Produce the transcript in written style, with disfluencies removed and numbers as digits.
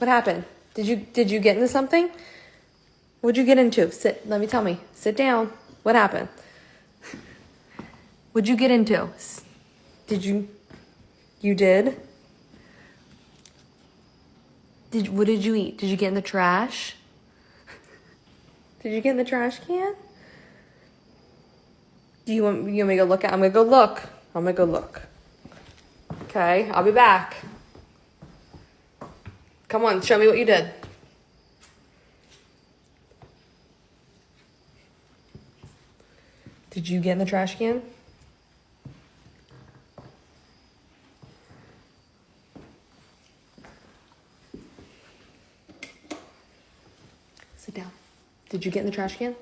What happened? Did you get into something? What'd you get into? Sit. Let me tell me. Sit down. What happened? What'd you get into? Did you? You did? What did you eat? Did you get in the trash? Did you get in the trash can? Do you want me to go look at? I'm gonna go look. I'm gonna go look. Okay, I'll be back. Come on, show me what you did. Did you get in the trash can? Sit down. Did you get in the trash can?